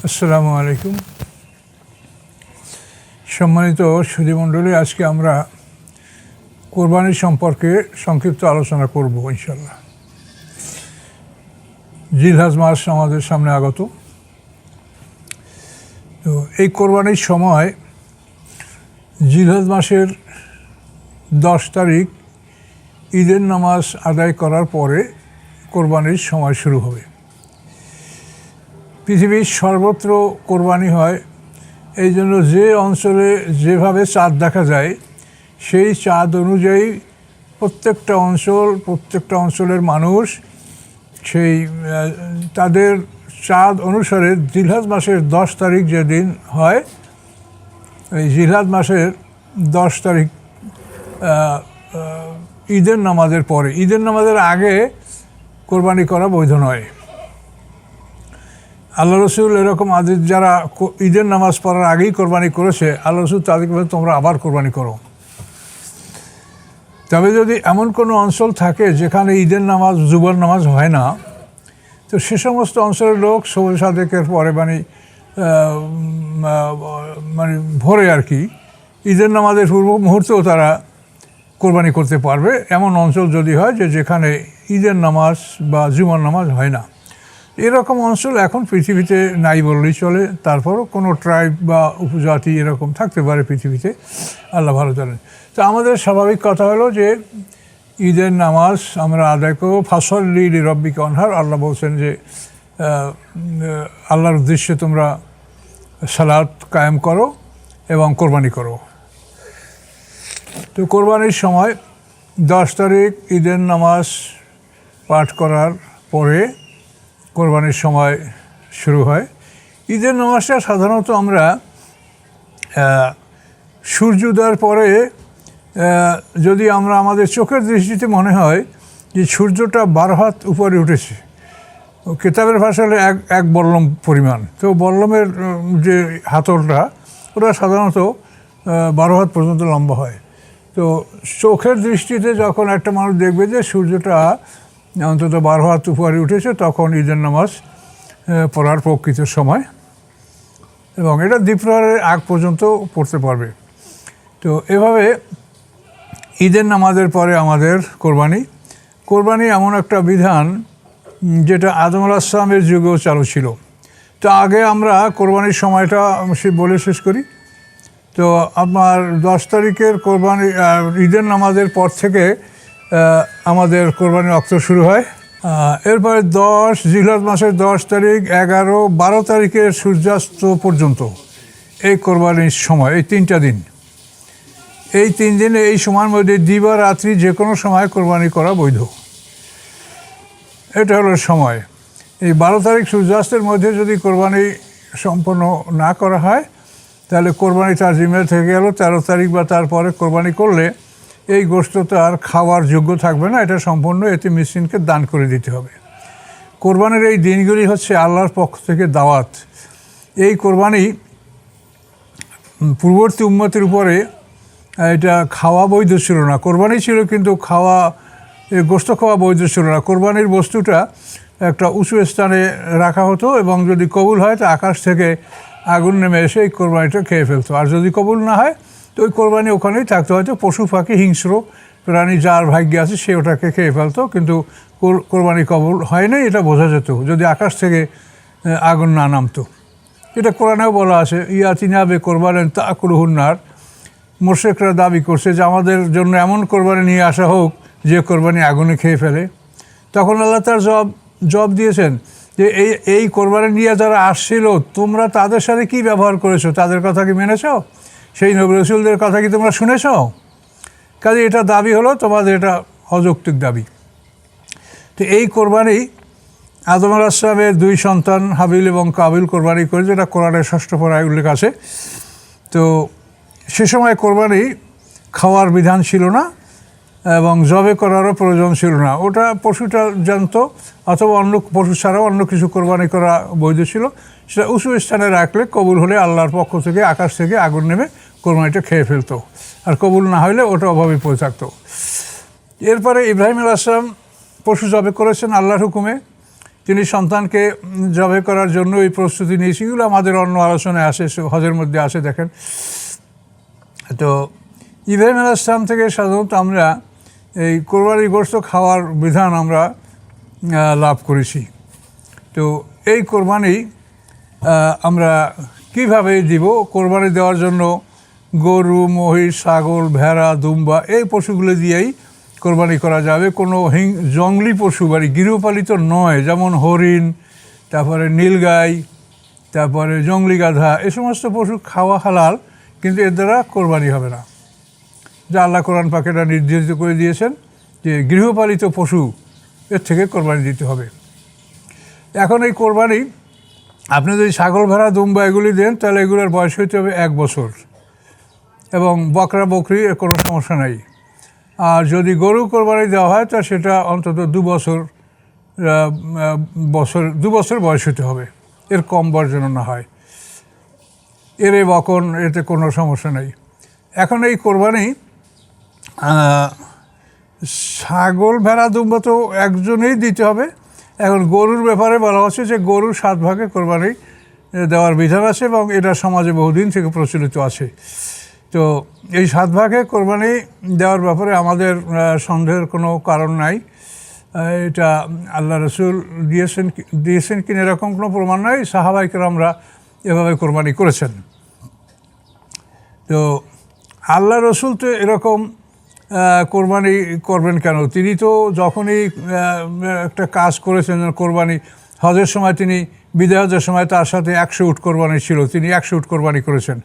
আসসালামু আলাইকুম। সম্মানিত সুধীমণ্ডলী, আজকে আমরা কোরবানি সম্পর্কে সংক্ষিপ্ত আলোচনা করব ইনশাল্লাহ। জিলহজ মাস আমাদের সামনে আগত। তো এই কোরবানির সময় জিলহজ মাসের 10 তারিখ ঈদের নামাজ আদায় করার পরে কোরবানির সময় শুরু হবে। পৃথিবীর সর্বত্র কোরবানি হয়, এই জন্য যে অঞ্চলে যেভাবে চাঁদ দেখা যায় সেই চাঁদ অনুযায়ী প্রত্যেকটা অঞ্চলের মানুষ সেই তাদের চাঁদ অনুসারে জিলহজ মাসের 10 তারিখ যেদিন হয়, এই জিলহজ মাসের 10 তারিখ ঈদের নামাজের পরে, ঈদের নামাজের আগে কোরবানি করা বৈধ নয়। আল্লাহ রসুল এরকম আদিত যারা ঈদের নামাজ পড়ার আগেই কোরবানি করেছে, আল্লাহ রসুল তাদেরকে বলে তোমরা আবার কোরবানি করো। তবে যদি এমন কোনো অঞ্চল থাকে যেখানে ঈদের নামাজ জুমার নামাজ হয় না, তো সে সমস্ত অঞ্চলের লোক সবুজ সাদেকের পরে মানে ভোরে আর কি ঈদের নামাজের পূর্ব মুহূর্তেও তারা কোরবানি করতে পারবে, এমন অঞ্চল যদি হয় যেখানে ঈদের নামাজ বা জুমার নামাজ হয় না। এরকম অঞ্চল এখন পৃথিবীতে নাই বললেই চলে। তারপরও কোনো ট্রাইব বা উপজাতি এরকম থাকতে পারে পৃথিবীতে, আল্লাহ ভালো জানেন। তো আমাদের স্বাভাবিক কথা হলো যে ঈদের নামাজ আমরা আদায় করবো। ফাসল্লি লিরাব্বিকা ওয়ানহার, আল্লাহ বলছেন যে আল্লাহর উদ্দেশ্যে তোমরা সালাত কায়েম করো এবং কোরবানি করো। তো কোরবানির সময় 10 তারিখ ঈদের নামাজ পাঠ করার পরে কোরবানির সময় শুরু হয়। ঈদের নামাজটা সাধারণত আমরা সূর্যোদয়ের পরে, যদি আমরা আমাদের চোখের দৃষ্টিতে মনে হয় যে সূর্যটা 12 হাত উপরে উঠেছে, কেতাবের ভাষায় এক বল্লম পরিমাণ, তো বল্লমের যে হাতলটা ওটা সাধারণত 12 হাত পর্যন্ত লম্বা হয়। তো চোখের দৃষ্টিতে যখন একটা মানুষ দেখবে যে সূর্যটা অন্তত 12 হাত উপরে উঠেছে, তখন ঈদের নামাজ পড়ার প্রকৃত সময়, এবং এটা দ্বীপ্রহরের আগ পর্যন্ত পড়তে পারবে। তো এভাবে ঈদের নামাজের পরে আমাদের কোরবানি এমন একটা বিধান যেটা আদম আলাইহিস সালামের যুগেও চালু ছিল। তো আগে আমরা কোরবানির সময়টা বলে শেষ করি। তো আপনার 10 তারিখের কোরবানি ঈদের নামাজের পর থেকে আমাদের কোরবানির অক্ত শুরু হয়। এরপরে জিলহজ মাসের 10 তারিখ, 11, 12 তারিখের সূর্যাস্ত পর্যন্ত এই কোরবানির সময়, এই 3টা দিন, এই 3 দিনে এই সময়ের মধ্যে দিবা রাত্রি যে কোনো সময় কোরবানি করা বৈধ। এটা হলো সময়। এই 12 তারিখ সূর্যাস্তের মধ্যে যদি কোরবানি সম্পন্ন না করা হয়, তাহলে কোরবানি তার জিম্মায় থেকে গেল। 13 তারিখ বা তারপরে কোরবানি করলে এই গোশত তো আর খাওয়ার যোগ্য থাকবে না, এটা সম্পূর্ণ এতে মিসকিনকে দান করে দিতে হবে। কোরবানির এই দিনগুলি হচ্ছে আল্লাহর পক্ষ থেকে দাওয়াত। এই কোরবানি পূর্ববর্তী উম্মতের উপরে এটা খাওয়া বৈধ ছিল না। কোরবানি ছিল কিন্তু গোশত খাওয়া বৈধ ছিল না। কোরবানির বস্তুটা একটা উঁচু স্থানে রাখা হতো, এবং যদি কবুল হয় তো আকাশ থেকে আগুন নেমে এসে এই কোরবানিটা খেয়ে ফেলতো। আর যদি কবুল না হয় তো ওই কোরবানি ওখানেই থাকতো। হয়তো পশু পাখি, হিংস্র প্রাণী যার ভাগ্যে আছে সে ওটাকে খেয়ে ফেলতো, কিন্তু কোরবানি কবুল হয় নাই এটা বোঝা যেত যদি আকাশ থেকে আগুন না নামতো। এটা কোরআনেও বলা আছে, ইয়াতিনা বে কোরবানেন তাকুলুহুন নার। মুশরিকরা দাবি করছে যে আমাদের জন্য এমন কোরবানি নিয়ে আসা হোক যে কোরবানি আগুনে খেয়ে ফেলে। তখন আল্লাহ তার জবাব দিয়েছেন যে এই কোরবানি নিয়ে যারা আসছিল, তোমরা তাদের সাথে কি ব্যবহার করেছো? তাদের কথা কি মেনেছ? সেই নবী রাসূলদের কথা কি তোমরা শুনেছ? কাজে এটা দাবি হলো তোমাদের এটা অযৌক্তিক দাবি। তো এই কোরবানি আদম আলাইহিস সালামের 2 সন্তান হাবিল এবং কাবিল কোরবানি করে, যেটা কোরআনের 6ষ্ঠ পারায় উল্লেখ আছে। তো সে সময় কোরবানি খাওয়ার বিধান ছিল না এবং জবে করারও প্রয়োজন ছিল না। ওটা পশুটা জানতো, অথবা অন্য পশু ছাড়াও অন্য কিছু কোরবানি করা বৈধ ছিল। সেটা উঁচু স্থানে রাখলে কবুল হলে আল্লাহর পক্ষ থেকে আকাশ থেকে আগুন নেমে কোরবানিটা খেয়ে ফেলতো, আর কবুল না হলে ওটা অভাবে পড়ে থাকতো। এরপরে ইব্রাহিম আলাইহিস সালাম পশু জবে করেছেন আল্লাহর হুকুমে। তিনি সন্তানকে জবাই করার জন্য এই প্রস্তুতি নিয়েছি। এগুলো আমাদের অন্য আলোচনায় আসে, হজের মধ্যে আসে। দেখেন, তো ইব্রাহিম আলাইহিস সালাম থেকে সাধারণত আমরা এই কোরবানির গোশত খাওয়ার বিধান আমরা লাভ করেছি। তো এই কোরবানি আমরা কিভাবে দিব? কোরবানি দেওয়ার জন্য গরু, মহিষ, ছাগল, ভেড়া, দুম্বা এই পশুগুলো দিয়েই কোরবানি করা যাবে। কোনো জঙ্গলি পশু বাড়ি গৃহপালিত নয়, যেমন হরিণ, তারপরে নীলগাই, তারপরে জঙ্গলি গাধা, এই সমস্ত পশু খাওয়া হালাল, কিন্তু এর দ্বারা কোরবানি হবে না। যা আল্লাহ কোরআন পাকে এটা নির্ধারিত করে দিয়েছেন যে গৃহপালিত পশু এর থেকে কোরবানি দিতে হবে। এখন এই কোরবানি আপনি যদি ছাগল, ভেড়া, দুম্বা এগুলি দেন, তাহলে এগুলোর বয়স হইতে হবে 1 বছর, এবং বকরা বকরি এর কোনো সমস্যা নাই। আর যদি গরু কোরবানি দেওয়া হয় তা সেটা অন্তত 2 বছর বয়স হতে হবে, এর কম বয়স যেন না হয়। এর বকন, এতে কোনো সমস্যা নেই। এখন এই কোরবানি ছাগল, ভেড়া, দুম্বা তো একজনেই দিতে হবে। এখন গরুর ব্যাপারে বলা হচ্ছে যে গরুর 7 ভাগে কোরবানি দেওয়ার বিধান আছে, এবং এটা সমাজে বহুদিন থেকে প্রচলিত আছে। তো এই 7 ভাগে কোরবানি দেওয়ার ব্যাপারে আমাদের সন্দেহের কোনো কারণ নাই। এটা আল্লাহ রসুল দিয়েছেন কিনা এরকম কোনো প্রমাণ নাই। সাহাবায়ে কেরামরা এভাবে কোরবানি করেছেন। তো আল্লাহ রসুল তো এরকম কোরবানি করবেন কেন? তিনি তো যখনই একটা কাজ করেছেন কোরবানি, হজের সময় তিনি বিদায় হজের সময় তার সাথে 100 উট কোরবানি ছিল, তিনি 100 উট কোরবানি করেছেন।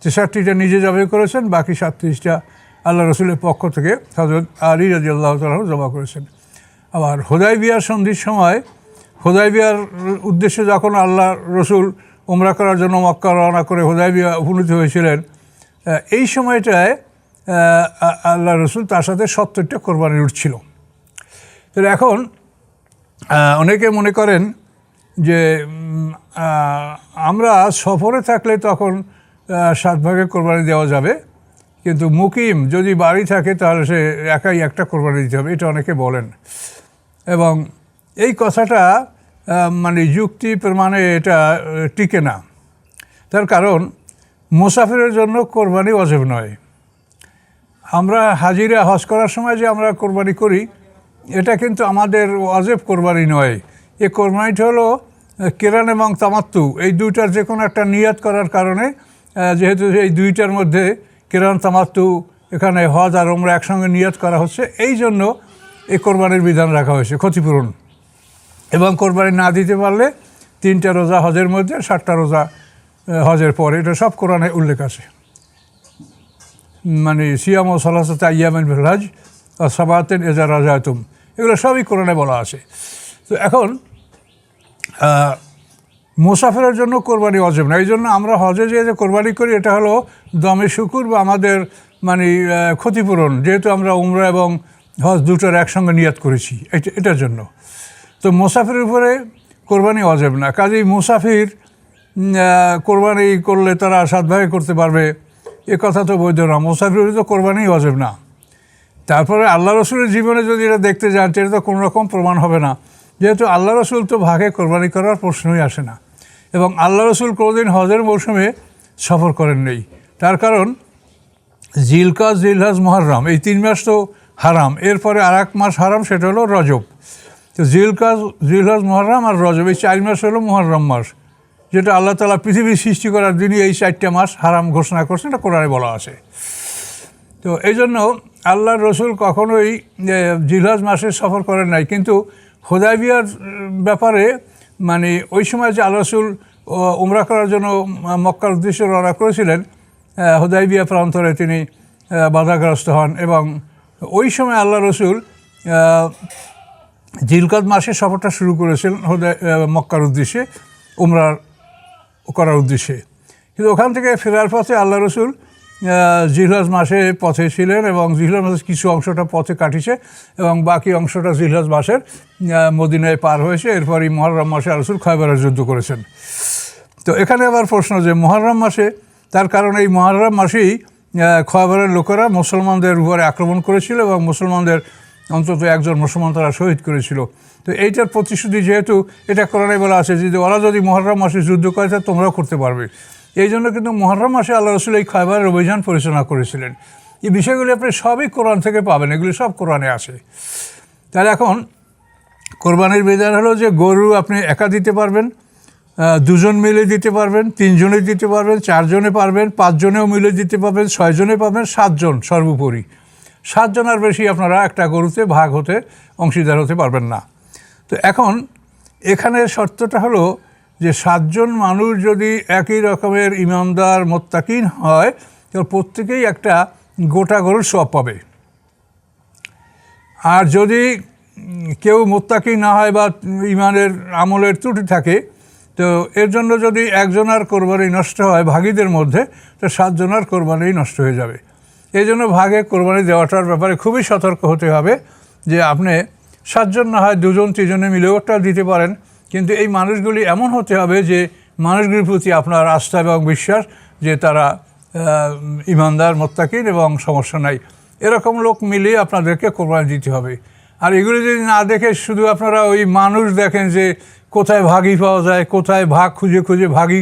63টা নিজে জবাই করেছেন, বাকি 37টা আল্লাহ রসুলের পক্ষ থেকে হযরত আলী রাদিয়াল্লাহু তাআলা জবাই করেছেন। আবার হুদায়বিয়ার সন্ধির সময়, হুদায়বিয়ার উদ্দেশ্যে যখন আল্লাহ রসুল উমরা করার জন্য মক্কা রওনা করে হুদায়বিয়া উপনীত হয়েছিলেন, এই সময়টায় আল্লাহ রসুল তার সাথে 70টা কোরবানির উট ছিল। তো এখন অনেকে মনে করেন যে আমরা সফরে থাকলে তখন 7 ভাগে কোরবানি দেওয়া যাবে, কিন্তু মুকিম যদি বাড়ি থাকে তাহলে সে একাই একটা কোরবানি দিতে হবে, এটা অনেকে বলেন। এবং এই কথাটা মানে যুক্তি প্রমাণে এটা টিকে না। তার কারণ মুসাফিরের জন্য কোরবানি ওয়াজিব নয়। আমরা হাজিরা হজ করার সময় যে আমরা কোরবানি করি, এটা কিন্তু আমাদের ওয়াজিব কোরবানি নয়। এই কোরবানিটা হলো কিরান এবং তামাত্তু, এই দুইটার যে কোনো একটা নিয়াত করার কারণে, যেহেতু এই দুইটার মধ্যে কিরান তামাত্তু, এখানে হজ আর উমরা একসঙ্গে নিয়াত করা হচ্ছে, এই জন্য এই কোরবানির বিধান রাখা হয়েছে, ক্ষতিপূরণ। এবং কোরবানি না দিতে পারলে 3টা রোজা হজের মধ্যে, 7টা রোজা হজের পরে, এটা সব কোরআনে উল্লেখ আছে। মানে সিয়াম ও সালাসাতা আইয়ামিন ফিল হজ আর সাবাতিন ইযা রাজাতুম, এগুলো সবই কোরআনে বলা আছে। তো এখন মুসাফিরের জন্য কোরবানি ওয়াজিব না। এই জন্য আমরা হজে যে কোরবানি করি, এটা হলো দমে শুকুর বা আমাদের মানে ক্ষতিপূরণ, যেহেতু আমরা উমরা এবং হজ দুটোর একসঙ্গে নিয়াত করেছি, এটার জন্য। তো মুসাফিরের উপরে কোরবানি ওয়াজিব না। কাজেই মুসাফির কোরবানি করলে তারা 7 ভাগে করতে পারবে, এ কথা তো বৈধ না। মুসাফির তো কোরবানি ওয়াজিব না। তারপরে আল্লাহ রসুলের জীবনে যদি এটা দেখতে যান, এটা তো কোনো রকম প্রমাণ হবে না, যেহেতু আল্লাহ রসুল তো ভাগে কোরবানি করার প্রশ্নই আসে না। এবং আল্লাহ রসুল কোনোদিন হজের মৌসুমে সফর করেন নেই। তার কারণ জিলকাজ, জিলহজ, মুহররম, এই 3 মাস তো হারাম। এরপরে আর এক মাস হারাম, সেটা হলো রজব। তো জিলকাজ, জিলহজ, মুহররম আর রজব, এই 4 মাস হলো মুহররম মাস, যেটা আল্লাহ তাআলা পৃথিবীর সৃষ্টি করার দিনই এই 4টা মাস হারাম ঘোষণা করছেন, এটা কোরআনে বলা আছে। তো এই জন্য আল্লাহর রসুল কখনোই জিলহজ মাসে সফর করেন নাই। কিন্তু হুদায়বিয়ার ব্যাপারে মানে ওই সময় যে আল্লাহ রসুল উমরা করার জন্য মক্কার উদ্দেশ্যে রওনা করেছিলেন, হুদায়বিয়া প্রান্তরে তিনি বাধাগ্রস্ত হন, এবং ওই সময় আল্লাহ রসুল জিলকাদ মাসে সফরটা শুরু করেছিলেন মক্কার উদ্দেশ্যে, উমরা করার উদ্দেশ্যে। কিন্তু ওখান থেকে ফেরার পথে আল্লাহ রসুল জিলহজ মাসে পথে ছিলেন, এবং জিলহজ মাসের কিছু অংশটা পথে কাটিছে, এবং বাকি অংশটা জিলহজ মাসের মদিনায় পার হয়েছে। এরপরই মুহররম মাসে আল্লাহ রসুল খয়বরের যুদ্ধ করেছেন। তো এখানে আবার প্রশ্ন যে মুহররম মাসে, তার কারণ এই মুহররম মাসেই খয়বরের লোকেরা মুসলমানদের উপরে আক্রমণ করেছিল, এবং মুসলমানদের অন্তত একজন মুসলমান তারা শহীদ করেছিল। তো এইটার প্রতিশ্রুতি, যেহেতু এটা কোরআনে বলা আছে যে ওরা যদি মুহররম মাসে যুদ্ধ করে তা তোমরাও করতে পারবে, এই জন্য কিন্তু মুহররম মাসে আল্লাহ রাসূল এই খায়বারের অভিযান পরিচালনা করেছিলেন। এই বিষয়গুলি আপনি সবই কোরআন থেকে পাবেন, এগুলি সব কোরআনে আছে। তাহলে এখন কোরবানির বিধান হলো যে গরু আপনি একা দিতে পারবেন, দুজন মিলে দিতে পারবেন, তিনজনে দিতে পারবেন, চারজনে পারবেন, পাঁচজনেও মিলে দিতে পারবেন, ছয়জনে পাবেন, সাতজন সর্বোপরি। সাতজন আর বেশি আপনারা একটা গরুতে ভাগ হতে অংশীদার হতে পারবেন না। তো এখন এখানে শর্তটা হলো যে সাতজন মানুষ যদি একই রকমের ইমানদার মোত্তাকিন হয় তো প্রত্যেকেই একটা গোটা গরুর সওয়াব পাবে। আর যদি কেউ মোত্তাকি না হয় বা ইমানের আমলের ত্রুটি থাকে, তো এর জন্য যদি একজনের কোরবানি নষ্ট হয় ভাগীদের মধ্যে, তো সাতজনের কোরবানি নষ্ট হয়ে যাবে। এই জন্য ভাগে কোরবানি দেওয়াটার ব্যাপারে খুবই সতর্ক হতে হবে যে আপনি সাতজন না হয় দুজন তিনজনে মিলেও একটা দিতে পারেন, কিন্তু এই মানুষগুলি এমন হতে হবে যে মানুষগুলির প্রতি আপনার আস্থা এবং বিশ্বাস যে তারা ইমানদার মোত্তাকিন এবং সমস্যা নাই, এরকম লোক মিলিয়ে আপনাদেরকে কোরবানি দিতে হবে। আর এগুলি যদি না দেখে শুধু আপনারা ওই মানুষ দেখেন যে কোথায় ভাগি পাওয়া যায়, কোথায় ভাগ খুঁজে খুঁজে ভাগি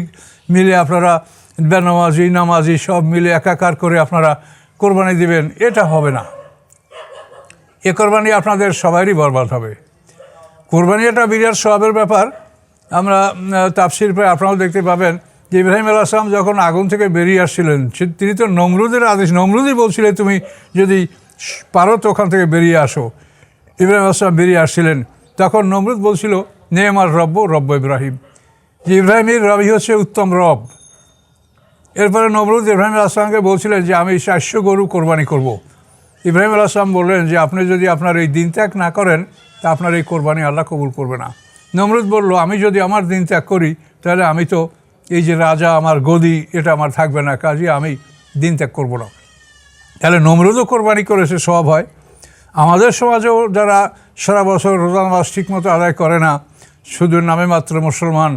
মিলে আপনারা বেনামাজি নামাজি সব মিলে একাকার করে আপনারা কোরবানি দিবেন, এটা হবে না। এ কোরবানি আপনাদের সবারই বরবাদ হবে। কোরবানি একটা বিরাট সওয়াবের ব্যাপার। আমরা তাফসীর পড়ে আপনারাও দেখতে পাবেন যে ইব্রাহিম আলাইহিস সালাম যখন আগুন থেকে বেরিয়ে আসছিলেন, তিনি তো নমরুদের আদেশ, নমরুদই বলছিলেন তুমি যদি পারো তো ওখান থেকে বেরিয়ে আসো। ইব্রাহিম আলাইহিস সালাম বেরিয়ে আসছিলেন, তখন নমরুদ বলছিল নেমার রব্ব রব্ব ইব্রাহিম, যে ইব্রাহিমের রবই হচ্ছে উত্তম রব। এরপরে নমরুদ ইব্রাহিম আলাইহিস সালামকে বলছিলেন যে আমি 400 গরু কোরবানি করব। ইব্রাহিম আলাইহিস সালাম বললেন যে আপনি যদি আপনার এই দিন ত্যাগ না করেন তা আপনার এই কোরবানি আল্লাহ কবুল করবে না। নমরুদ বলল আমি যদি আমার দিন ত্যাগ করি তাহলে আমি তো এই যে রাজা আমার গদি এটা আমার থাকবে না, কাজে আমি দিন ত্যাগ করবো না। তাহলে নমরুদও কোরবানি করেছে, সওয়াব হয়। আমাদের সমাজেও যারা সারা বছর রোজা নামাজ ঠিকমতো আদায় করে না, শুধু নামে মাত্র মুসলমান,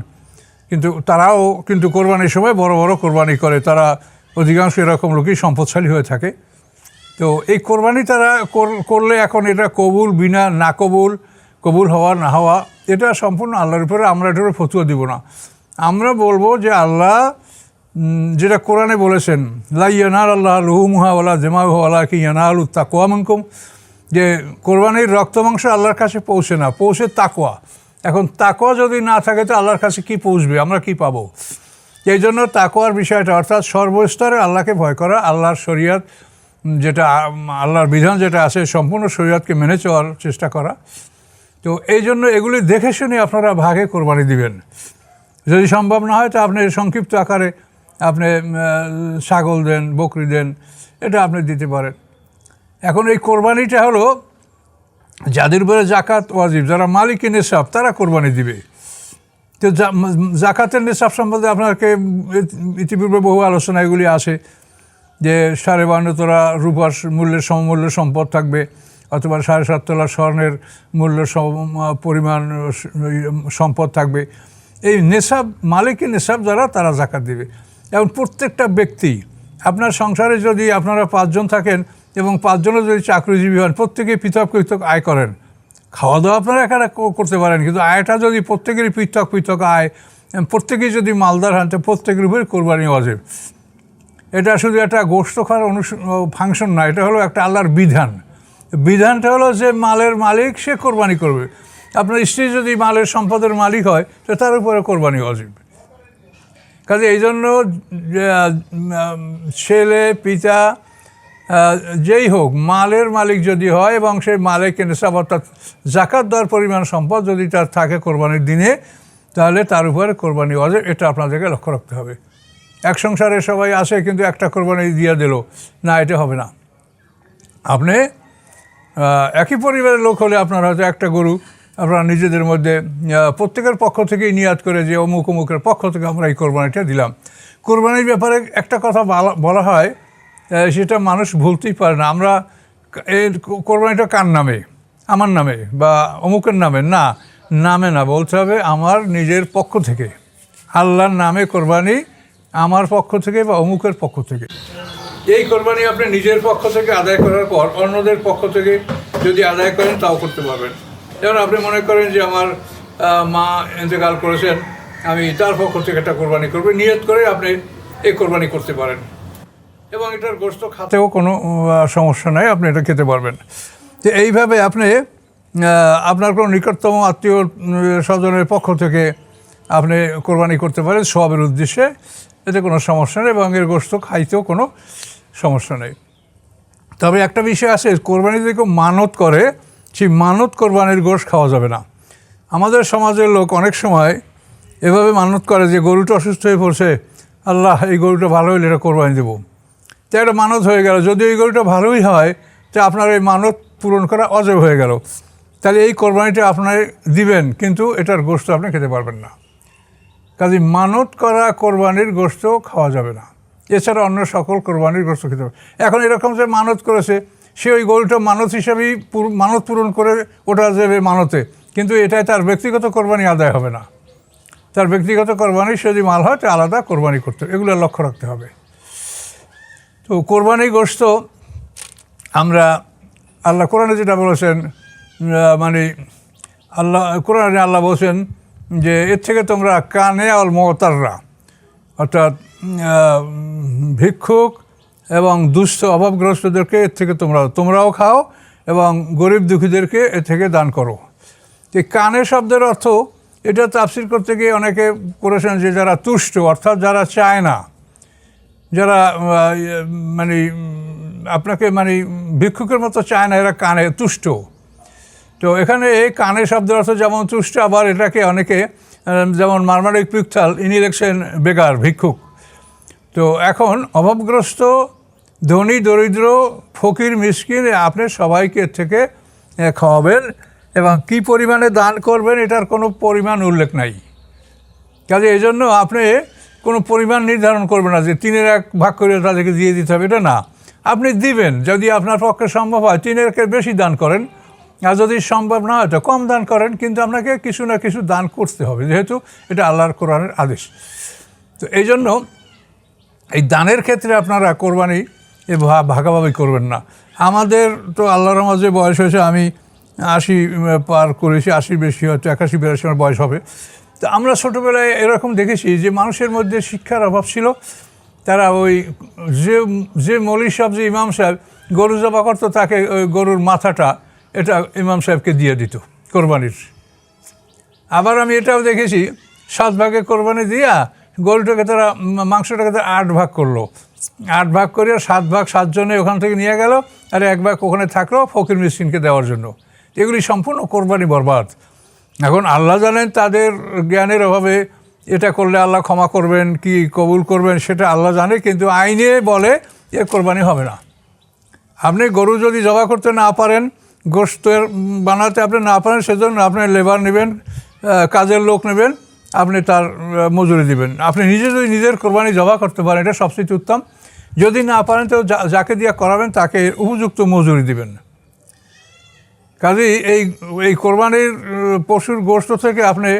কিন্তু তারাও কিন্তু কোরবানির সময় বড় বড় কোরবানি করে, তারা অধিকাংশ এরকম লোকই সম্পদশালী হয়ে থাকে। তো এই কোরবানি তারা করলে এখন এটা কবুল বিনা না কবুল হওয়া না হওয়া এটা সম্পূর্ণ আল্লাহর উপরে, আমরা এটার ফতুয়া দিব না। আমরা বলবো যে আল্লাহ যেটা কোরআনে বলেছেন লা ইয়ানাল আল্লাহ লুহুমুহা ওয়ালা দিমাউহা ওয়ালাকিন ইয়ানালুত তাকওয়া মিনকুম, যে কোরবানির রক্ত মাংস আল্লাহর কাছে পৌঁছে না, পৌঁছে তাকওয়া। এখন তাকওয়া যদি না থাকে তো আল্লাহর কাছে কি পৌঁছবে, আমরা কি পাবো? এই জন্য তাকওয়ার বিষয়টা অর্থাৎ সর্বস্তরে আল্লাহকে ভয় করা, আল্লাহর শরিয়ত যেটা আল্লাহর বিধান যেটা আছে সম্পূর্ণ শরিয়তকে মেনে চলার চেষ্টা করা। তো এই জন্য এগুলি দেখে শুনে আপনারা ভাগে কোরবানি দিবেন। যদি সম্ভব না হয় তো আপনি সংক্ষিপ্ত আকারে আপনি ছাগল দেন, বকরি দেন, এটা আপনি দিতে পারেন। এখন এই কোরবানিটা হলো যাদের উপরে জাকাত ওয়াজিব, যারা মালিকি নিসাব তারা কোরবানি দিবে। তো জাকাতের নিসাব সম্বন্ধে আপনাকে ইতিপূর্বে বহু আলোচনা এগুলি আছে যে 52 তোলা রূপার মূল্যের সমমূল্য সম্পদ থাকবে, অথবা 7.5 তোলা স্বর্ণের মূল্য পরিমাণ সম্পদ থাকবে। এই নেশাব মালিকি নেশাব যারা তারা জাকাত দিবে। এবং প্রত্যেকটা ব্যক্তি আপনার সংসারে যদি আপনারা 5 জন থাকেন এবং 5 জনও যদি চাকরিজীবী হন, প্রত্যেকেই পৃথক পৃথক আয় করেন, খাওয়া দাওয়া আপনারা এখানে করতে পারেন, কিন্তু আয়টা যদি প্রত্যেকেরই পৃথক পৃথক আয়, প্রত্যেকেই যদি মালদার হন তো প্রত্যেকের উপরে কোরবানি ওয়াজিব। এটা শুধু একটা গোশত খাওয়ার ফাংশন না, এটা হলো একটা আল্লাহর বিধান। বিধানটা হলো যে মালের মালিক সে কোরবানি করবে। আপনার স্ত্রী যদি মালের সম্পদের মালিক হয় তো তার উপরে কোরবানি ওয়াজিব। কাজে এই জন্য ছেলে পিতা যেই হোক মালের মালিক যদি হয় এবং সেই মালিক নিসাব অর্থাৎ জাকাত দেওয়ার পরিমাণ সম্পদ যদি তার থাকে কোরবানির দিনে, তাহলে তার উপরে কোরবানি ওয়াজিব। এটা আপনাদেরকে লক্ষ্য রাখতে হবে। এক সংসারে সবাই আসে কিন্তু একটা কোরবানি দিয়ে দিল না, এটা হবে না। আপনি একই পরিবারের লোক হলে আপনার হয়তো একটা গরু আপনারা নিজেদের মধ্যে প্রত্যেকের পক্ষ থেকেই নিয়াত করে যে অমুক অমুকের পক্ষ থেকে আমরা এই কোরবানিটা দিলাম। কোরবানির ব্যাপারে একটা কথা বলা হয়, সেটা মানুষ ভুলতেই পারে না। আমরা এই কোরবানিটা কার নামে, আমার নামে বা অমুকের নামে না, নামে না, বলতে হবে আমার নিজের পক্ষ থেকে, আল্লাহর নামে কোরবানি আমার পক্ষ থেকে বা অমুকের পক্ষ থেকে। এই কোরবানি আপনি নিজের পক্ষ থেকে আদায় করার পর অন্যদের পক্ষ থেকে যদি আদায় করেন তাও করতে পারবেন। যেমন আপনি মনে করেন যে আমার মা ইন্তেকাল করেছেন, আমি তার পক্ষ থেকে একটা কোরবানি করবো, নিয়ত করে আপনি এই কোরবানি করতে পারেন এবং এটার গোশত খাতেও কোনো সমস্যা নাই, আপনি এটা খেতে পারবেন। তো এইভাবে আপনি আপনার কোনো নিকটতম আত্মীয় স্বজনের পক্ষ থেকে আপনি কোরবানি করতে পারেন সওয়াবের উদ্দেশ্যে, এতে কোনো সমস্যা নেই এবং এর গোশত খাইতেও কোনো সমস্যা নেই। তবে একটা বিষয় আছে, কোরবানি যদি কেউ মানত করে, সেই মানত কোরবানির গোশত খাওয়া যাবে না। আমাদের সমাজের লোক অনেক সময় এভাবে মানত করে যে গরুটা অসুস্থ হয়ে পড়ছে, আল্লাহ এই গরুটা ভালো হইলে এটা কোরবানি দেবো, তো একটা মানত হয়ে গেল। যদি এই গরুটা ভালোই হয় তো আপনার এই মানত পূরণ করা অজেব হয়ে গেল, তাহলে এই কোরবানিটা আপনার দিবেন কিন্তু এটার গোশত আপনি খেতে পারবেন না। কাজে মানত করা কোরবানির গোশত খাওয়া যাবে না, এছাড়া অন্য সকল কোরবানির গোশত খেতে হবে। এখন এরকম যে মানত করেছে, সে ওই গরুটা মানত হিসাবেই মানত পূরণ করে ওটা যাবে মানতে, কিন্তু এটাই তার ব্যক্তিগত কোরবানি আদায় হবে না। তার ব্যক্তিগত কোরবানি যদি মাল হয় তো আলাদা কোরবানি করতে হবে, এগুলো লক্ষ্য রাখতে হবে। তো কোরবানি গোশত আমরা আল্লাহ কোরআনে যেটা বলেছেন, মানে কোরআনে আল্লাহ বলছেন যে এর থেকে তোমরা কানে আল মতাররা, অর্থাৎ ভিক্ষুক এবং দুস্থ অভাবগ্রস্তদেরকে এর থেকে তোমরাও খাও এবং গরিব দুঃখীদেরকে এর থেকে দান করো। এই কানে শব্দের অর্থ এটা তাফসীর করতে গিয়ে অনেকে করেছেন যে যারা তুষ্ট, অর্থাৎ যারা চায় না, যারা মানে আপনাকে মানে ভিক্ষুকের মতো চায় না, এরা কানে তুষ্ট। তো এখানে কানে শব্দের অর্থ যেমন তুষ্ট, আবার এটাকে অনেকে যেমন মারমারিক পিকথাল ইনি লেখছেন বেকার ভিক্ষুক। তো এখন অভাবগ্রস্ত, ধনী, দরিদ্র, ফকির, মিসকিন আপনি সবাইকে এর থেকে খাওয়াবেন এবং কী পরিমাণে দান করবেন এটার কোনো পরিমাণ উল্লেখ নাই। কাজে এই জন্য আপনি কোনো পরিমাণ নির্ধারণ করবেন না যে 3/1 ভাগ করে তাদেরকে দিয়ে দিতে হবে, এটা না। আপনি দিবেন, যদি আপনার পক্ষে সম্ভব হয় 3/1 বেশি দান করেন, আর যদি সম্ভব না হয় তো কম দান করেন, কিন্তু আপনাকে কিছু না কিছু দান করতে হবে, যেহেতু এটা আল্লাহর কোরআনের আদেশ। তো এই জন্য এই দানের ক্ষেত্রে আপনারা কোরবানি ভাগাভাগি করবেন না। আমাদের তো আল্লাহর মাঝে বয়স হয়েছে, আমি 80 পার করেছি, 80 বেশি হয়তো 81-82 আমার বয়স হবে। তো আমরা ছোটোবেলায় এরকম দেখেছি যে মানুষের মধ্যে শিক্ষার অভাব ছিল। তারা ওই যে মৌলী সাহেব, যে ইমাম সাহেব গরু জবা করতো, তাকে ওই গরুর মাথাটা এটা ইমাম সাহেবকে দিয়ে দিত কোরবানির। আবার আমি এটাও দেখেছি 7 ভাগে কোরবানি দিয়া গরুটাকে তারা মাংসটাকে তারা 8 ভাগ করলো, 8 ভাগ করে 7 ভাগ 7 জনে ওখান থেকে নিয়ে গেল, আর 1 ভাগ ওখানে থাকলো ফকির মিসকিনকে দেওয়ার জন্য। এগুলি সম্পূর্ণ কোরবানি বরবাদ। এখন আল্লাহ জানেন তাদের জ্ঞানের অভাবে এটা করলে আল্লাহ ক্ষমা করবেন কি কবুল করবেন সেটা আল্লাহ জানে, কিন্তু আইনে বলে এ কোরবানি হবে না। আপনি গরু যদি জবা করতে না পারেন, গোশতের বানাতে আপনি না পারেন, সেজন্য আপনি লেবার নেবেন, কাজের লোক নেবেন, আপনি তার মজুরি দিবেন। আপনি নিজে যদি নিজের কোরবানি জবা করতে পারেন এটা সবচেয়ে উত্তম। যদি না পারেন তো যাকে দিয়ে করাবেন তাকে উপযুক্ত মজুরি দিবেন। কাজেই এই কোরবানির পশুর গোশত থেকে আপনি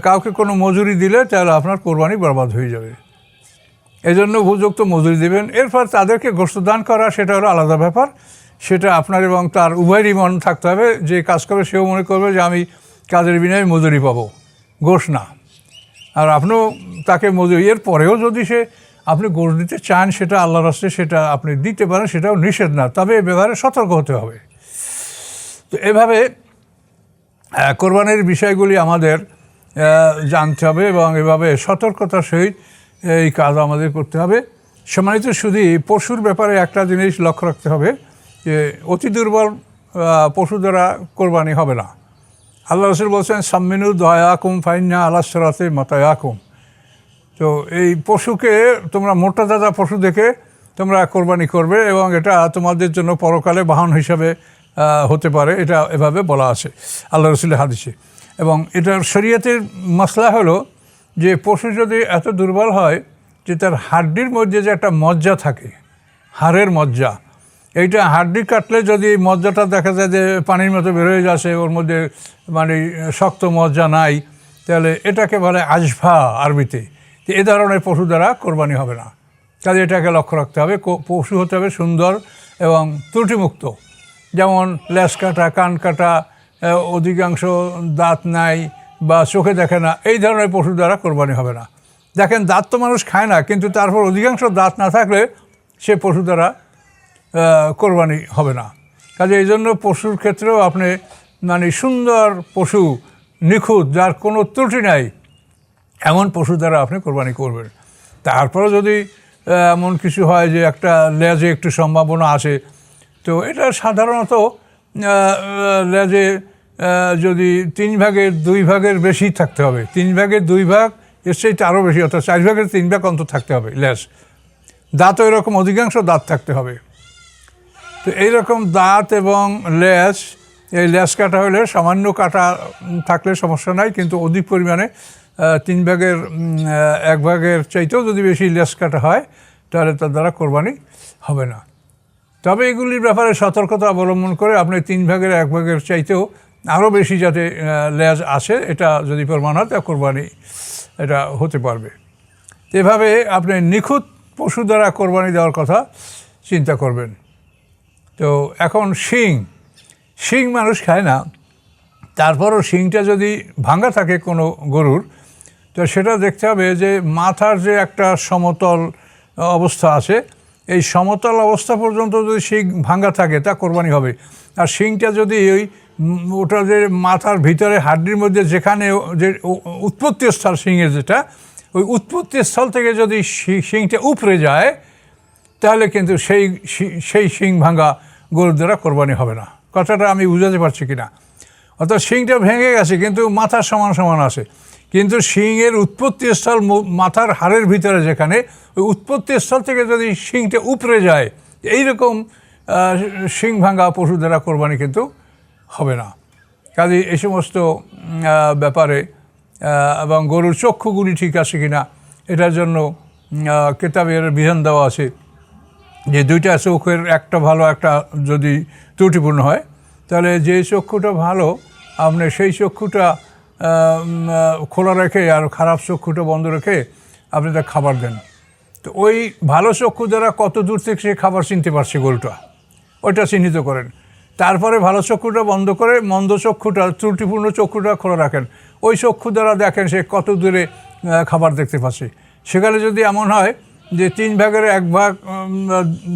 কাউকে কোনো মজুরি দিলে তাহলে আপনার কোরবানি বরবাদ হয়ে যাবে। এই জন্য উপযুক্ত মজুরি দেবেন। এরপর তাদেরকে গোশত দান করা সেটা হলো আলাদা ব্যাপার, সেটা আপনার এবং তার উভয়েরই মন থাকতে হবে। যে কাজ করবে সেও মনে করবে যে আমি কাজের বিনিময়ে মজুরি পাবো, গোশত না। আর আপনিও তাকে মজুরি, এর পরেও যদি আপনি গোশত দিতে চান সেটা আল্লাহর রাস্তায় সেটা আপনি দিতে পারেন, সেটাও নিষেধ না, তবে এ ব্যাপারে সতর্ক হতে হবে। তো এভাবে কোরবানির বিষয়গুলি আমাদের জানতে হবে এবং এভাবে সতর্কতার সহিত এই কাজ আমাদের করতে হবে। সম্মানিত শুধু পশুর ব্যাপারে একটা জিনিস লক্ষ্য রাখতে হবে যে অতি দুর্বল পশু দ্বারা কোরবানি হবে না। আল্লাহ রাসূল বলছেন সাম্মিনু দয়াকুম ফাইন্না আলা সিরাতে মাতায়াকুম। তো এই পশুকে তোমরা মোটা দাদা পশু দেখে তোমরা কোরবানি করবে এবং এটা তোমাদের জন্য পরকালে বাহন হিসাবে হতে পারে, এটা এভাবে বলা আছে আল্লাহ রাসূলের হাদিসে। এবং এটার শরীয়তের মাসলা হলো যে পশু যদি এত দুর্বল হয় যে তার হাড্ডির মধ্যে যে একটা মজ্জা থাকে, হাড়ের মজ্জা, এইটা হাড্ডি কাটলে যদি মজ্জাটা দেখা যায় যে পানির মতো বের হয়ে যাচ্ছে, ওর মধ্যে মানে শক্ত মজ্জা নাই, তাহলে এটাকে বলে আজভা আরবিতে। তো এ ধরনের পশু দ্বারা কোরবানি হবে না। কাজে এটাকে লক্ষ্য রাখতে হবে, পশু হতে হবে সুন্দর এবং ত্রুটিমুক্ত, যেমন লেজ কাটা, কান কাটা, অধিকাংশ দাঁত নাই বা চোখে দেখে না, এই ধরনের পশু দ্বারা কোরবানি হবে না। দেখেন, দাঁত তো মানুষ খায় না, কিন্তু তারপর অধিকাংশ দাঁত না থাকলে সে পশু দ্বারা কোরবানি হবে না। কাজে এই জন্য পশুর ক্ষেত্রেও আপনি মানে সুন্দর পশু, নিখুঁত, যার কোনো ত্রুটি নাই, এমন পশু দ্বারা আপনি কোরবানি করবেন। তারপরে যদি এমন কিছু হয় যে একটা লেজে একটু সম্ভাবনা আসে, তো এটা সাধারণত লেজে যদি 3 ভাগের 2 ভাগের বেশি থাকতে হবে, 3 ভাগের 2 ভাগ, এর চাইতে আরও বেশি, অর্থাৎ 4 ভাগের 3 ভাগ অন্তত থাকতে হবে লেজ। দাঁতও এরকম অধিকাংশ দাঁত থাকতে হবে। তো এইরকম দাঁত এবং লেজ, এই লেজ কাটা হলে সামান্য কাটা থাকলে সমস্যা নাই, কিন্তু অধিক পরিমাণে 3 ভাগের 1 ভাগের চাইতেও যদি বেশি লেজ কাটা হয়, তাহলে তার দ্বারা কোরবানি হবে না। তবে এগুলির ব্যাপারে সতর্কতা অবলম্বন করে আপনি 3 ভাগের 1 ভাগের চাইতেও আরও বেশি যাতে লেজ আসে, এটা যদি প্রমাণ হয়, তা কোরবানি এটা হতে পারবে। এভাবে আপনি নিখুঁত পশু দ্বারা কোরবানি দেওয়ার কথা চিন্তা করবেন। তো এখন শিং মানুষ খায় না, তারপরও শিংটা যদি ভাঙা থাকে কোনো গরুর, তো সেটা দেখতে হবে যে মাথার যে একটা সমতল অবস্থা আছে, এই সমতল অবস্থা পর্যন্ত যদি শিং ভাঙা থাকে, তা কোরবানি হবে। আর শিংটা যদি ওটা যে মাথার ভিতরে হাড্ডির মধ্যে যেখানে যে উৎপত্তি স্থল শিংয়ের, যেটা ওই উৎপত্তি স্থল থেকে যদি শিংটা উপরে যায়, তাহলে কিন্তু সেই শিং ভাঙা গরুর দ্বারা কোরবানি হবে না। কথাটা আমি বুঝাতে পারছি কিনা? অর্থাৎ শিংটা ভেঙে গেছে, কিন্তু মাথার সমান সমান আছে, কিন্তু শিংয়ের উৎপত্তি স্থল মাথার হাড়ের ভিতরে, যেখানে ওই উৎপত্তি স্থল থেকে যদি শিংটা উপরে যায়, এইরকম শিং ভাঙা পশু দ্বারা কোরবানি কিন্তু হবে না। কাজে এই সমস্ত ব্যাপারে এবং গরুর চক্ষুগুলি ঠিক আছে কিনা, এটার জন্য কেতাবের বিধান দেওয়া আছে যে 2টা চোখের একটা ভালো, একটা যদি ত্রুটিপূর্ণ হয়, তাহলে যে চক্ষুটা ভালো আপনি সেই চক্ষুটা খোলা রেখে আর খারাপ চক্ষুটা বন্ধ রেখে আপনি তার খাবার দেন। তো ওই ভালো চক্ষু দ্বারা কত দূর থেকে সে খাবার চিনতে পারছে গরুটা, ওইটা চিহ্নিত করেন। তারপরে ভালো চক্ষুটা বন্ধ করে মন্দ চক্ষুটা, ত্রুটিপূর্ণ চক্ষুটা খোলা রাখেন। ওই চক্ষু দ্বারা দেখেন সে কত দূরে খাবার দেখতে পাচ্ছে। সেখানে যদি এমন হয় যে 3 ভাগের 1 ভাগ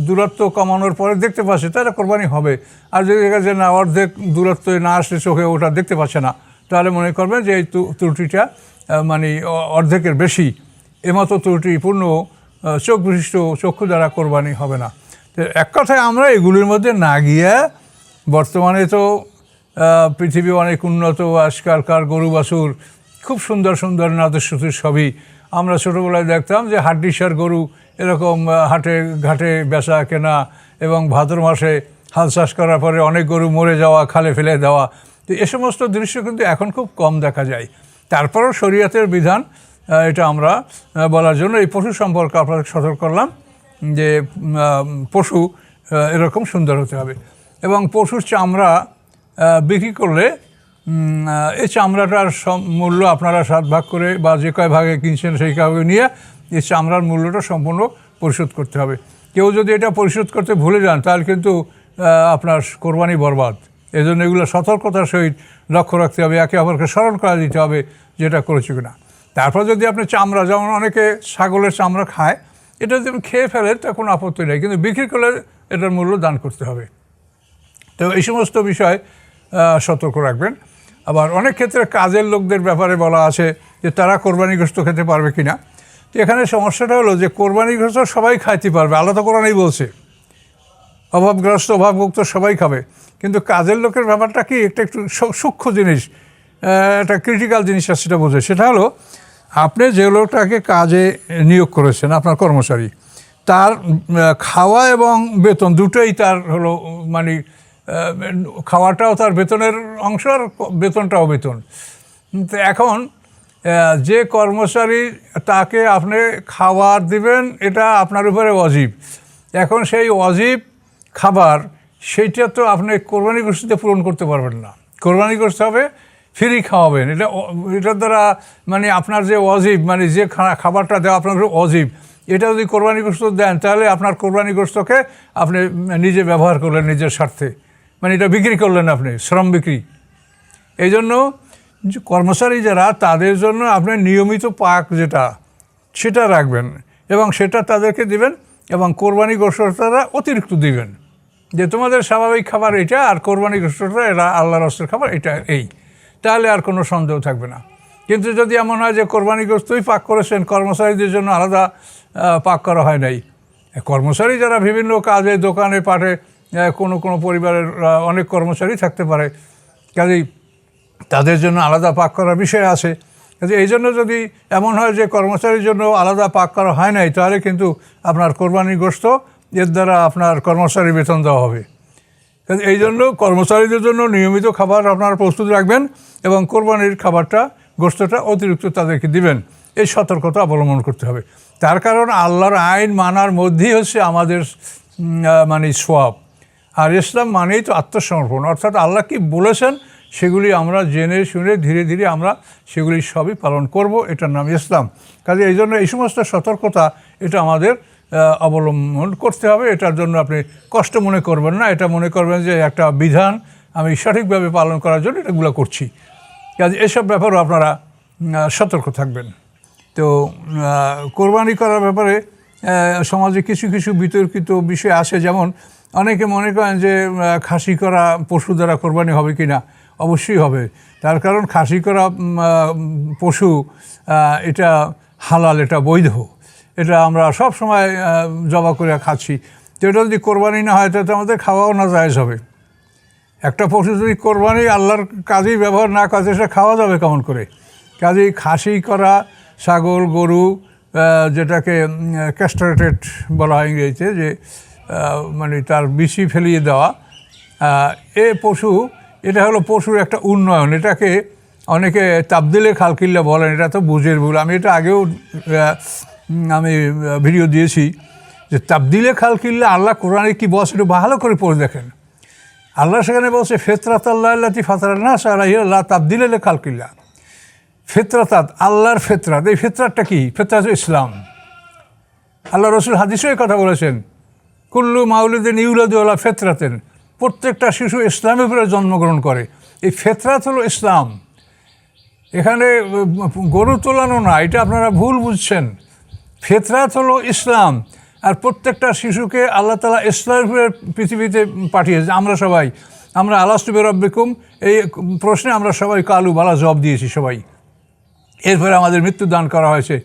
দূরত্ব কমানোর পরে দেখতে পাচ্ছে, তাহলে কোরবানি হবে। আর যদি দেখা যায় না, অর্ধেক দূরত্ব না আসলে চোখে ওটা দেখতে পাচ্ছে না, তাহলে মনে করবেন যে এই ত্রুটিটা মানে অর্ধেকের বেশি। এমতো ত্রুটিপূর্ণ চোখ বিশিষ্ট চক্ষু দ্বারা কোরবানি হবে না। তো এক কথায় আমরা এগুলির মধ্যে না গিয়ে, বর্তমানে তো পৃথিবী অনেক উন্নত, আজকালকার গরু বাছুর খুব সুন্দর সুন্দর নাদুস সবই। আমরা ছোটোবেলায় দেখতাম যে হাড্ডিসার গরু এরকম হাটে ঘাটে বেচা কেনা, এবং ভাদ্র মাসে হাল চাষ করার পরে অনেক গরু মরে যাওয়া, খালে ফেলে দেওয়া। তো এ সমস্ত দৃশ্য কিন্তু এখন খুব কম দেখা যায়। তারপরও শরীয়তের বিধান, এটা আমরা বলার জন্য এই পশু সম্পর্কে আপনাদের সতর্ক করলাম যে পশু এরকম সুন্দর হতে হবে। এবং পশুর চামড়া বিক্রি করলে এই চামড়াটার মূল্য আপনারা 7 ভাগ করে বা যে কয় ভাগে কিনছেন সেই ভাগে নিয়ে এই চামড়ার মূল্যটা সম্পূর্ণ পরিশোধ করতে হবে। কেউ যদি এটা পরিশোধ করতে ভুলে যান, তাহলে কিন্তু আপনার কোরবানি বরবাদ। এই জন্য এগুলো সতর্কতার সহিত লক্ষ্য রাখতে হবে, একে অপরকে স্মরণ করা দিতে হবে যেটা করেছি কিনা। তারপর যদি আপনি চামড়া, যেমন অনেকে ছাগলের চামড়া খায়, এটা যদি খেয়ে ফেলে তা কোনো আপত্তি নেই, কিন্তু বিক্রি করলে এটার মূল্য দান করতে হবে। তো এই সমস্ত বিষয় সতর্ক রাখবেন। আবার অনেক ক্ষেত্রে কাজের লোকদের ব্যাপারে বলা আছে যে তারা কোরবানিগ্রস্ত খেতে পারবে কিনা। তো এখানে সমস্যাটা হলো যে কোরবানিগ্রস্ত সবাই খাইতে পারবে, আল্লাহ তো কোরআনেই বলছে অভাবগ্রস্ত অভাবমুক্ত সবাই খাবে। কিন্তু কাজের লোকের ব্যাপারটা কি, একটু সূক্ষ্ম জিনিস, একটা ক্রিটিক্যাল জিনিস আছে, সেটা বোঝে। সেটা হলো আপনি যে লোকটাকে কাজে নিয়োগ করেছেন, আপনার কর্মচারী, তার খাওয়া এবং বেতন দুটোই তার হলো, মানে খাওয়াটাও তার বেতনের অংশ আর বেতনটাও বেতন। তো এখন যে কর্মচারী, তাকে আপনি খাবার দিবেন, এটা আপনার উপরে ওয়াজিব। এখন সেই ওয়াজিব খাবার, সেইটা তো আপনি কোরবানি গোশতে পূরণ করতে পারবেন না। কোরবানি গোশত হবে ফ্রি খাওয়াবেন, এটার দ্বারা মানে আপনার যে ওয়াজিব, মানে যে খাবারটা দেওয়া আপনার ওয়াজিব, এটা যদি কোরবানি গোশত দেন, তাহলে আপনার কোরবানি গোশতকে আপনি নিজে ব্যবহার করলেন নিজের স্বার্থে। মানে এটা বিক্রি করলেন আপনি, শ্রম বিক্রি। এই জন্য কর্মচারী যারা, তাদের জন্য আপনি নিয়মিত পাক যেটা সেটা রাখবেন এবং সেটা তাদেরকে দিবেন, এবং কোরবানি গোশতটা অতিরিক্ত দিবেন, যে তোমাদের স্বাভাবিক খাবার এটা, আর কোরবানি গোশতটা এরা আল্লাহর রাসূলের খাবার এটা, এই, তাহলে আর কোনো সন্দেহ থাকবে না। কিন্তু যদি এমন হয় যে কোরবানি গোশতই পাক করেছেন, কর্মচারীদের জন্য আলাদা পাক করা হয় নাই, কর্মচারী যারা বিভিন্ন কাজে, দোকানে, পাঠে, কোনো পরিবারের অনেক কর্মচারী থাকতে পারে, কাজেই তাদের জন্য আলাদা পাক করার বিষয় আছে। কাজে এই জন্য যদি এমন হয় যে কর্মচারীর জন্য আলাদা পাক করা হয় নাই, তাহলে কিন্তু আপনার কোরবানির গোশত এর দ্বারা আপনার কর্মচারী বেতন দেওয়া হবে। কাজে এই জন্য কর্মচারীদের জন্য নিয়মিত খাবার আপনারা প্রস্তুত রাখবেন এবং কোরবানির খাবারটা, গোশতটা অতিরিক্ত তাদেরকে দিবেন, এই সতর্কতা অবলম্বন করতে হবে। তার কারণ আল্লাহর আইন মানার মধ্যেই হচ্ছে আমাদের মানে সওয়াব। আর ইসলাম মানেই তো আত্মসমর্পণ, অর্থাৎ আল্লাহ কি বলেছেন সেগুলি আমরা জেনে শুনে ধীরে ধীরে আমরা সেগুলি সবই পালন করব, এটার নাম ইসলাম। কাজে এই জন্য এই সমস্ত সতর্কতা এটা আমাদের অবলম্বন করতে হবে। এটার জন্য আপনি কষ্ট মনে করবেন না, এটা মনে করবেন যে একটা বিধান আমি সঠিকভাবে পালন করার জন্য এটাগুলো করছি। কাজে এসব ব্যাপারেও আপনারা সতর্ক থাকবেন। তো কোরবানি করার ব্যাপারে সমাজে কিছু কিছু বিতর্কিত বিষয় আসে, যেমন অনেকে মনে করেন যে খাসি করা পশু দ্বারা কোরবানি হবে কি না। অবশ্যই হবে, তার কারণ খাসি করা পশু এটা হালাল, এটা বৈধ, এটা আমরা সব সময় জবাই করে খাচ্ছি। তো এটা যদি কোরবানি না হয় তাহলে আমাদের খাওয়াও না জায়েজ হবে। একটা পশু যদি কোরবানি আল্লাহর কাজেই ব্যবহার না করে, সেটা খাওয়া যাবে কেমন করে? কাজেই খাসি করা ছাগল, গরু, যেটাকে ক্যাস্ট্রেটেড বলা হয় ইংরেজিতে, যে মানে তার বিচি ফেলিয়ে দেওয়া, এ পশু, এটা হলো পশুর একটা উন্নয়ন। এটাকে অনেকে তাবদিলে খালকিল্লা বলেন, এটা তো বুঝের ভুল। আমি এটা আগেও আমি ভিডিও দিয়েছি যে তাবদিলে খালকিল্লা আল্লাহ কোরআনে কি বলছে একটু ভালো করে পড়ে দেখেন। আল্লাহ সেখানে বলছে ফিতরাত আল্লাহ আল্লাতী ফাতারান নাস আলাইহা লা তাবদিলা লিখালকিল্লাহ। ফিতরাত, আল্লাহর ফিতরাত, এই ফিতরাতটা কি? ফিতরাত ইসলাম। আল্লাহ রসুল হাদিসেও কথা বলেছেন, কুল্লু মাউলিদিন ইউলাদু আলা ফিতরাতিন, প্রত্যেকটা শিশু ইসলামের উপরে জন্মগ্রহণ করে। এই ফিতরাত হলো ইসলাম। এখানে গরু তোলানো না, এটা আপনারা ভুল বুঝছেন। ফিতরাত হলো ইসলাম, আর প্রত্যেকটা শিশুকে আল্লাহ তাআলা ইসলামের উপরে পৃথিবীতে পাঠিয়েছে। আমরা আলাস্তু বিরাব্বিকুম, এই প্রশ্নে আমরা সবাই কালু বালা জবাব দিয়েছি সবাই। এরপরে আমাদের মৃত্যু দান করা হয়েছে,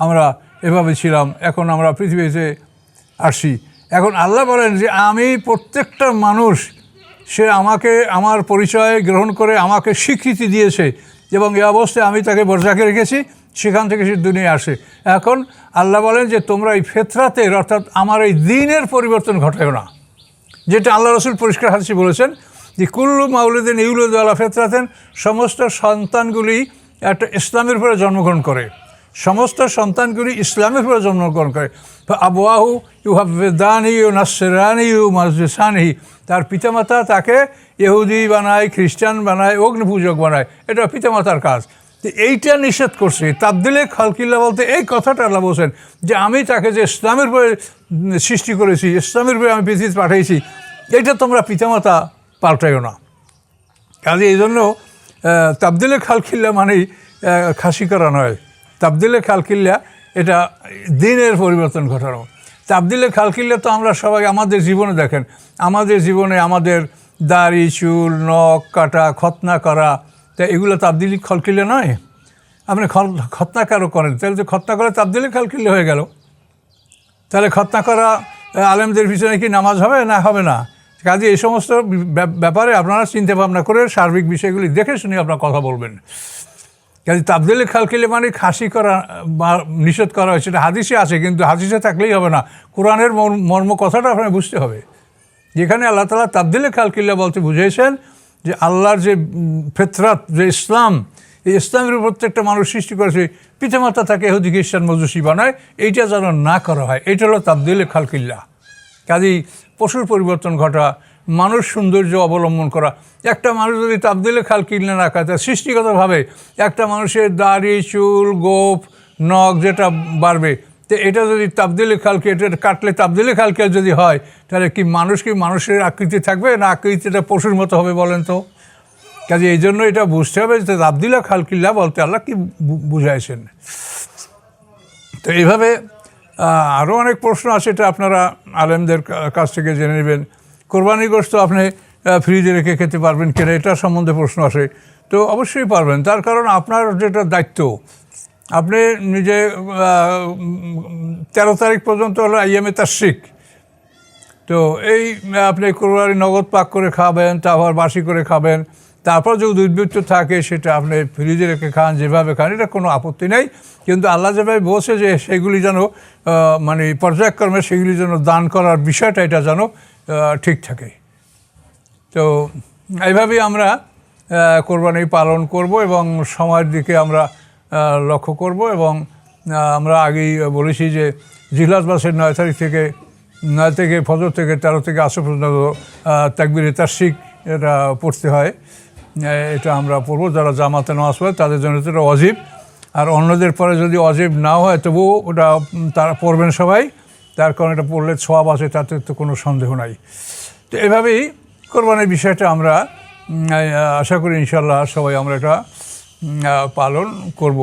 আমরা এভাবে ছিলাম, এখন আমরা পৃথিবীতে আসছি। এখন আল্লাহ বলেন যে আমি প্রত্যেকটা মানুষ, সে আমাকে, আমার পরিচয় গ্রহণ করে আমাকে স্বীকৃতি দিয়েছে এবং এই অবস্থায় আমি তাকে বরজাকে রেখেছি, সেখান থেকে সে দুনিয়া আসে। এখন আল্লাহ বলেন যে তোমরা এই ফিতরাতের, অর্থাৎ আমার এই দ্বীনের পরিবর্তন ঘটাও না, যেটা আল্লাহ রসুল পরিষ্কার হাদিসে বলেছেন যে কুল্লু মাউলিদিন ইউলাদু আলা ফিতরাতিন, সমস্ত সন্তানগুলি একটা ইসলামের উপরে জন্মগ্রহণ করে, সমস্ত সন্তানগুলি ইসলামের উপরে জন্মগ্রহণ করে। আবওয়াহু ইউহাব্বিদানি ও নাসরানি ও মাজলিসানি, তার পিতামাতা তাকে ইহুদি বানায়, খ্রিস্টান বানায়, অগ্নিপূজক বানায়, এটা পিতামাতার কাজ। তো এইটা নিষেধ করছে। তাবদিলে খালকিল্লা বলতে এই কথাটা আল্লাহ বলছেন যে আমি তাকে যে ইসলামের উপরে সৃষ্টি করেছি, ইসলামের উপরে আমি পৃথিবীতে পাঠিয়েছি, এইটা তোমরা পিতামাতা পাল্টাইও না। কাজে এই জন্য তাবদিলে খালকিল্লা মানেই খাসি করা নয়। তাবদিলে খালকিল্লা এটা দ্বীনের পরিবর্তন ঘটানো। তাবদিলে খালকিল্লা তো আমরা সবাই আমাদের জীবনে দেখেন, আমাদের জীবনে আমাদের দাড়ি, চুল, নখ কাটা, খতনা করা, তা এগুলো তাবদিলে খালকিল্লা নয়? আপনি খতনা কারো করেন, তাহলে তো খতনা করে তাবদিলে খালকিল্লা হয়ে গেল। তাহলে খতনা করা আলেমদের পিছনে কি নামাজ হবে না হবে না? কাজে এই সমস্ত ব্যাপারে আপনারা চিন্তা ভাবনা করে সার্বিক বিষয়গুলি দেখে শুনে আপনারা কথা বলবেন। কাজে তাবদিলে খালকিল্লা মানে খাসি করা বা নিষেধ করা হয়েছে, এটা হাদিসে আছে, কিন্তু হাদিসে থাকলেই হবে না, কোরআনের মর্ম কথাটা আপনাকে বুঝতে হবে। যেখানে আল্লাহ তাআলা তাবদিলে খালকিল্লা বলতে বুঝিয়েছেন যে আল্লাহর যে ফিতরাত, যে ইসলাম, এই ইসলামের প্রত্যেকটা মানুষ সৃষ্টি করেছে, পিতামাতা তাকে ইহুদি খ্রিস্টান মজুসি বানায়, এইটা যেন না করা হয়, এইটা হলো তাবদিলে খালকিল্লা। কাজেই পশুর পরিবর্তন ঘটা, মানুষ সৌন্দর্য অবলম্বন করা। একটা মানুষ যদি তাবদিলে খালকিল্লা না খায়, তার সৃষ্টিগতভাবে একটা মানুষের দাড়ি, চুল, গোঁফ, নখ যেটা বাড়বে, তো তো এটা যদি তাবদিলে খালকে, এটা কাটলে তাবদিলে খালকে যদি হয়, তাহলে কি মানুষের আকৃতি থাকবে, না আকৃতিটা পশুর মতো হবে বলেন তো? কাজে এই জন্য এটা বুঝতে হবে যে তাবদিলা খালকিল্লাহ বলতে আল্লাহ কি বুঝাইছেন। তো এইভাবে আরও অনেক প্রশ্ন আছে, এটা আপনারা আলেমদের কাছ থেকে জেনে নেবেন। কোরবানি গোশত আপনি ফ্রিজে রেখে খেতে পারবেন কিনা, এটা সম্বন্ধে প্রশ্ন আসে। তো অবশ্যই পারবেন, তার কারণ আপনার যেটা দায়িত্ব, আপনি নিজে 13 তারিখ পর্যন্ত হলো আইয়ামে তাশরিক। তো এই আপনি কোরবানি নগদ পাক করে খাবেন, তারপর বাসি করে খাবেন, তারপর যদি উদ্বৃত্ত থাকে সেটা আপনি ফ্রিজে রেখে খান, যেভাবে খান, এটা কোনো আপত্তি নেই। কিন্তু আল্লাহ যেভাবে বলছে যে সেগুলি যেন মানে পর্যায়ক্রমে সেগুলি যেন দান করার বিষয়টা এটা যেন ঠিক থাকে। তো এইভাবেই আমরা কোরবানি পালন করব এবং সময়ের দিকে আমরা লক্ষ্য করব। এবং আমরা আগেই বলেছি যে জিলহজ মাসের 9 তারিখ থেকে 9 থেকে ফজর থেকে 13 থেকে আসর পর্যন্ত তাকবীরে তাশরিক এটা পড়তে হয়। এটা আমরা পড়বো, যারা জামাতে নামাজ পড়ে তাদের জন্য এটা ওয়াজিব। আর অন্যদের পরে যদি ওয়াজিব না হয় তবুও ওটা তারা পড়বেন সবাই, তার কারণ এটা পড়লে সওয়াব আছে, তাতে তো কোনো সন্দেহ নাই। তো এভাবেই কোরবানির বিষয়টা আমরা আশা করি ইনশাল্লাহ সবাই আমরা এটা পালন করব।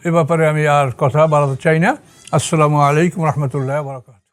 এ ব্যাপারে আমি আর কথা বাড়াতে চাই না। আসসালামু আলাইকুম রহমতুল্লাহ বারাকাতুহু।